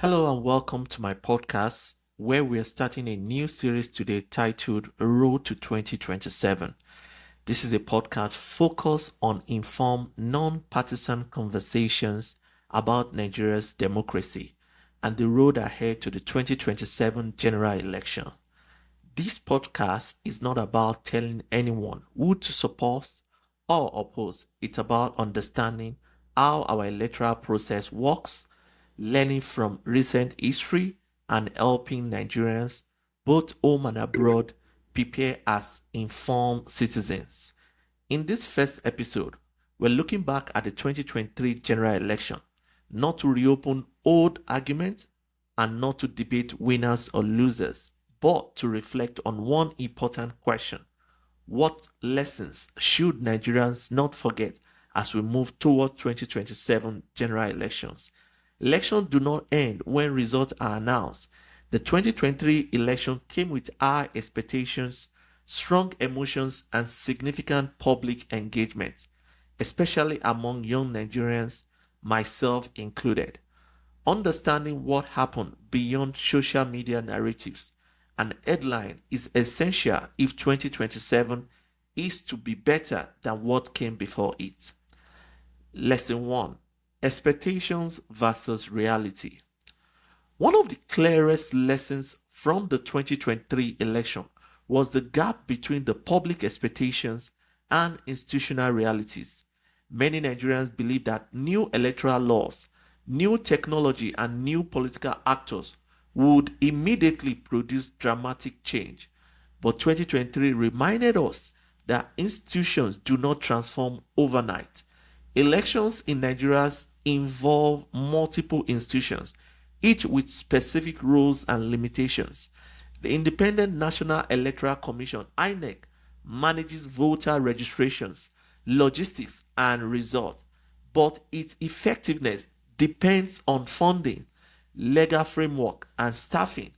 Hello and welcome to my podcast where we are starting a new series today titled Road to 2027. This is a podcast focused on informed, non-partisan conversations about Nigeria's democracy and the road ahead to the 2027 general election. This podcast is not about telling anyone who to support or oppose. It's about understanding how our electoral process works, learning from recent history, and helping Nigerians, both home and abroad, prepare as informed citizens. In this first episode, we're looking back at the 2023 general election, not to reopen old arguments and not to debate winners or losers, but to reflect on one important question. What lessons should Nigerians not forget as we move toward 2027 general elections? Elections do not end when results are announced. The 2023 election came with high expectations, strong emotions, and significant public engagement, especially among young Nigerians, myself included. Understanding what happened beyond social media narratives and headline is essential if 2027 is to be better than what came before it. Lesson 1: Expectations versus reality. One of the clearest lessons from the 2023 election was the gap between the public expectations and institutional realities. Many Nigerians believe that new electoral laws, new technology, and new political actors would immediately produce dramatic change. But 2023 reminded us that institutions do not transform overnight. Elections in Nigeria involve multiple institutions, each with specific rules and limitations. The Independent National Electoral Commission (INEC) manages voter registrations, logistics, and results, but its effectiveness depends on funding, legal framework, and staffing,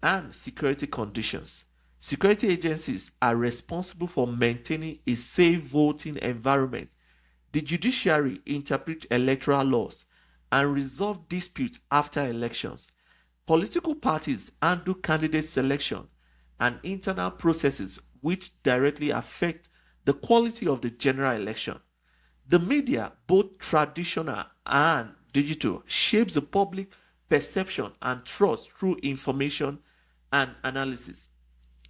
and security conditions. Security agencies are responsible for maintaining a safe voting environment. The judiciary interprets electoral laws and resolve disputes after elections. Political parties handle candidate selection and internal processes which directly affect the quality of the general election. The media, both traditional and digital, shapes the public perception and trust through information and analysis.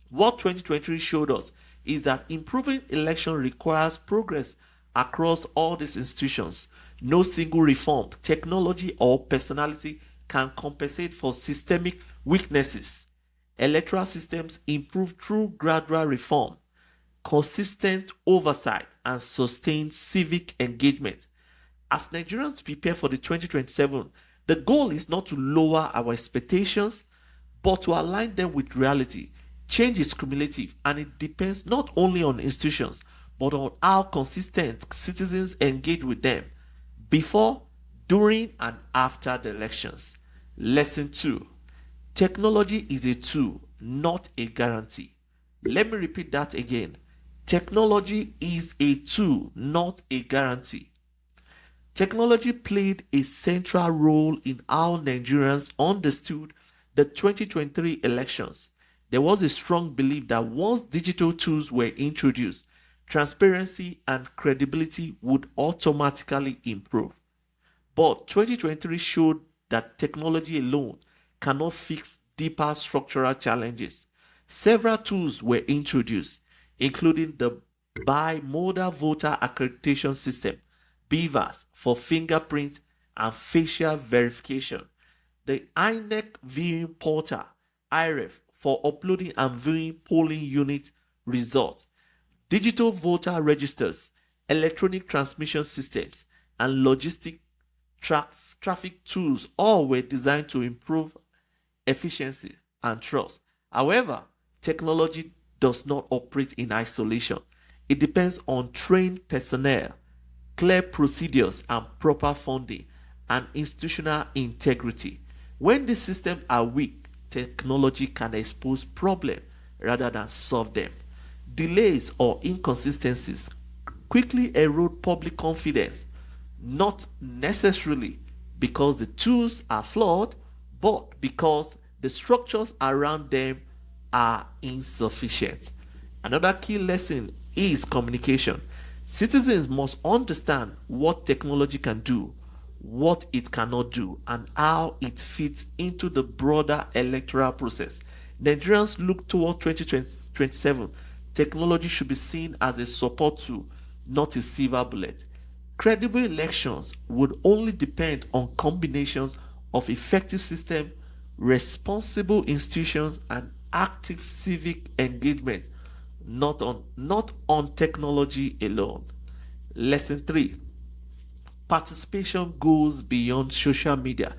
What 2023 showed us is that improving election requires progress across all these institutions. No single reform, technology, or personality can compensate for systemic weaknesses. Electoral systems improve through gradual reform, consistent oversight, and sustained civic engagement. As Nigerians prepare for the 2027, the goal is not to lower our expectations, but to align them with reality. Change is cumulative and it depends not only on institutions, but on how consistent citizens engage with them before, during, and after the elections. Lesson 2: Technology is a tool, not a guarantee. Let me repeat that again. Technology is a tool, not a guarantee. Technology played a central role in how Nigerians understood the 2023 elections. There was a strong belief that once digital tools were introduced, transparency and credibility would automatically improve. But 2023 showed that technology alone cannot fix deeper structural challenges. Several tools were introduced, including the Bimodal Voter Accreditation System (BVAS) for fingerprint and facial verification, the INEC viewing portal (IREF) for uploading and viewing polling unit results, digital voter registers, electronic transmission systems, and logistic traffic tools all were designed to improve efficiency and trust. However, technology does not operate in isolation. It depends on trained personnel, clear procedures and proper funding, and institutional integrity. When these systems are weak, technology can expose problems rather than solve them. Delays or inconsistencies quickly erode public confidence, not necessarily because the tools are flawed, but because the structures around them are insufficient. Another key lesson is communication. Citizens must understand what technology can do, what it cannot do, and how it fits into the broader electoral process. Nigerians look toward 2027. Technology should be seen as a support tool, not a silver bullet. Credible elections would only depend on combinations of effective system, responsible institutions, and active civic engagement, not on technology alone. Lesson 3: participation goes beyond social media.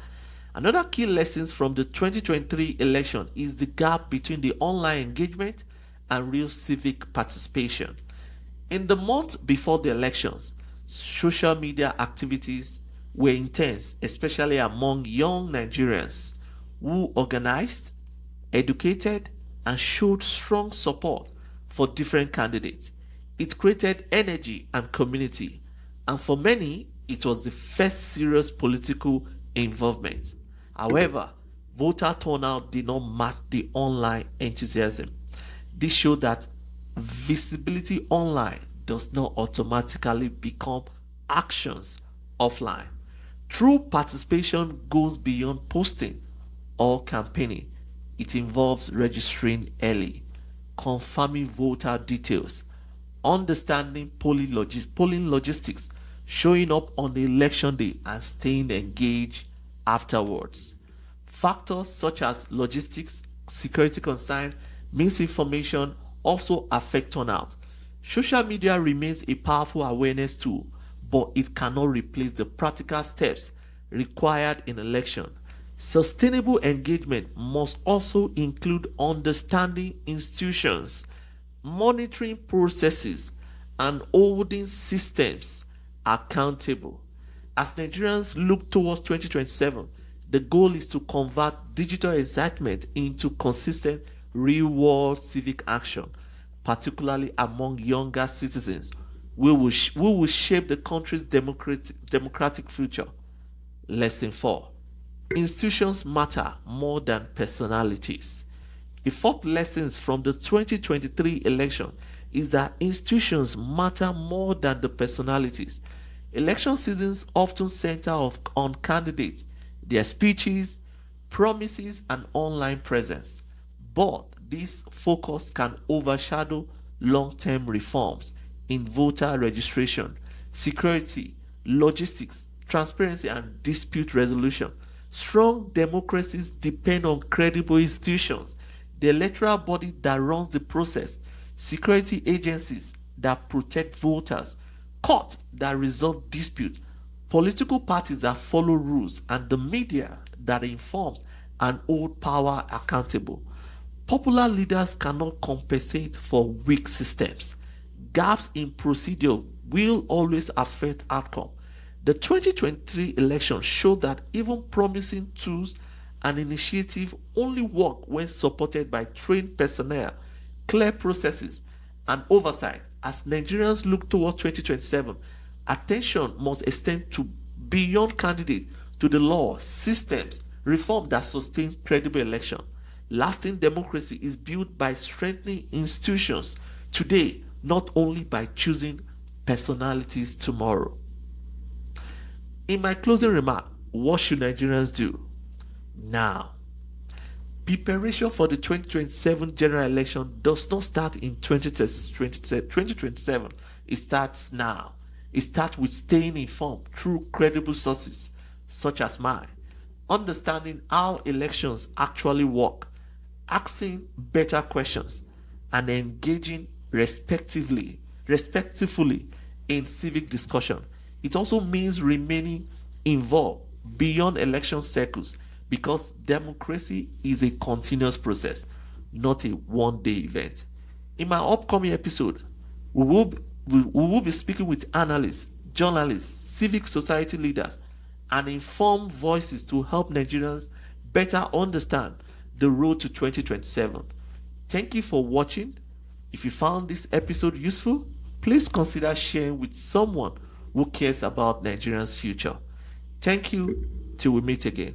Another key lesson from the 2023 election is the gap between the online engagement and real civic participation. In the month before the elections, social media activities were intense, especially among young Nigerians who organized, educated, and showed strong support for different candidates. It created energy and community, and for many, it was the first serious political involvement. However, voter turnout did not match the online enthusiasm. This showed that visibility online does not automatically become actions offline. True participation goes beyond posting or campaigning. It involves registering early, confirming voter details, understanding polling logistics, showing up on the election day, and staying engaged afterwards. Factors such as logistics, security concern, misinformation also affect turnout. Social media remains a powerful awareness tool, but it cannot replace the practical steps required in election. Sustainable engagement must also include understanding institutions, monitoring processes, and holding systems accountable. As Nigerians look towards 2027, the goal is to convert digital excitement into consistent real-world civic action, particularly among younger citizens who will shape the country's democratic future. Lesson 4: institutions matter more than personalities. A fourth lesson from the 2023 election is that institutions matter more than the personalities. Election seasons often center on candidates, their speeches, promises, and online presence. But this focus can overshadow long-term reforms in voter registration, security, logistics, transparency, and dispute resolution. Strong democracies depend on credible institutions, the electoral body that runs the process, security agencies that protect voters, courts that resolve disputes, political parties that follow rules, and the media that informs and hold power accountable. Popular leaders cannot compensate for weak systems. Gaps in procedure will always affect outcome. The 2023 election showed that even promising tools and initiatives only work when supported by trained personnel, clear processes, and oversight. As Nigerians look toward 2027, attention must extend to beyond candidates to the law, systems, reform that sustain credible election. Lasting democracy is built by strengthening institutions today, not only by choosing personalities tomorrow. In my closing remark, what should Nigerians do? Now, preparation for the 2027 general election does not start in 2027. It starts now. It starts with staying informed through credible sources such as mine, understanding how elections actually work, asking better questions, and engaging respectfully in civic discussion. It also means remaining involved beyond election circles, because democracy is a continuous process, not a one-day event. In my upcoming episode, we will be speaking with analysts, journalists, civic society leaders, and informed voices to help Nigerians better understand the road to 2027. Thank you for watching. If you found this episode useful, please consider sharing with someone who cares about Nigerians' future. Thank you. Till we meet again.